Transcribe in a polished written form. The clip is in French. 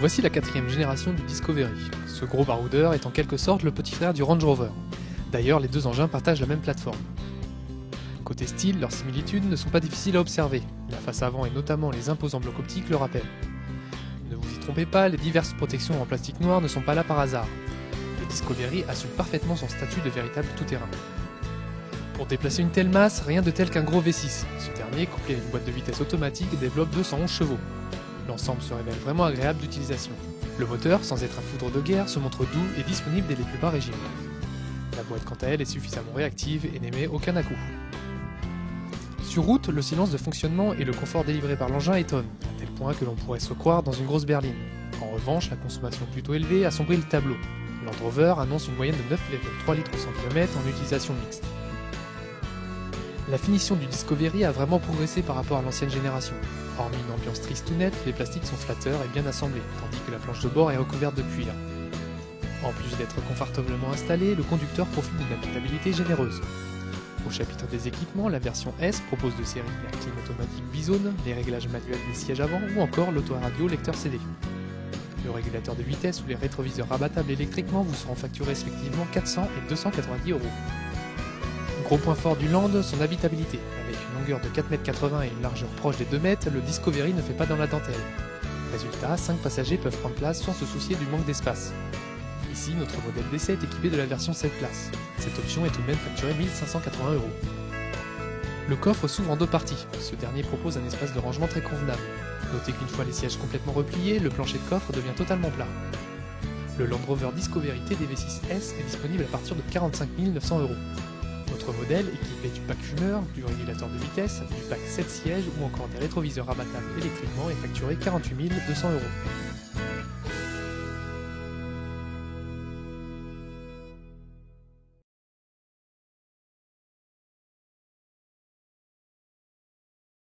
Voici la 4ème génération du Discovery. Ce gros baroudeur est en quelque sorte le petit frère du Range Rover. D'ailleurs, les deux engins partagent la même plateforme. Côté style, leurs similitudes ne sont pas difficiles à observer. La face avant et notamment les imposants blocs optiques le rappellent. Ne vous y trompez pas, les diverses protections en plastique noir ne sont pas là par hasard. Le Discovery assume parfaitement son statut de véritable tout-terrain. Pour déplacer une telle masse, rien de tel qu'un gros V6. Ce dernier, couplé à une boîte de vitesse automatique, développe 211 chevaux. L'ensemble se révèle vraiment agréable d'utilisation. Le moteur, sans être un foudre de guerre, se montre doux et disponible dès les plus bas régimes. La boîte quant à elle est suffisamment réactive et n'émet aucun à-coup. Sur route, le silence de fonctionnement et le confort délivré par l'engin étonnent, à tel point que l'on pourrait se croire dans une grosse berline. En revanche, la consommation plutôt élevée assombrit le tableau. Land Rover annonce une moyenne de 9,3 litres au 100 km en utilisation mixte. La finition du Discovery a vraiment progressé par rapport à l'ancienne génération. Hormis une ambiance triste ou nette, les plastiques sont flatteurs et bien assemblés, tandis que la planche de bord est recouverte de cuir. En plus d'être confortablement installé, le conducteur profite d'une habitabilité généreuse. Au chapitre des équipements, la version S propose de série la clim automatique bizone, les réglages manuels des sièges avant ou encore l'autoradio lecteur CD. Le régulateur de vitesse ou les rétroviseurs rabattables électriquement vous seront facturés respectivement 400 et 290 €. Gros point fort du Land, son habitabilité. Avec une longueur de 4,80 m et une largeur proche des 2 m, le Discovery ne fait pas dans la dentelle. Résultat, 5 passagers peuvent prendre place sans se soucier du manque d'espace. Ici, notre modèle d'essai est équipé de la version 7 places. Cette option est tout de même facturée 1 580 €. Le coffre s'ouvre en deux parties. Ce dernier propose un espace de rangement très convenable. Notez qu'une fois les sièges complètement repliés, le plancher de coffre devient totalement plat. Le Land Rover Discovery TDV6S est disponible à partir de 45 900 €. Notre modèle, équipé du pack fumeur, du régulateur de vitesse, du pack 7 sièges ou encore des rétroviseurs rabattables électriquement, est facturé 48 200 €.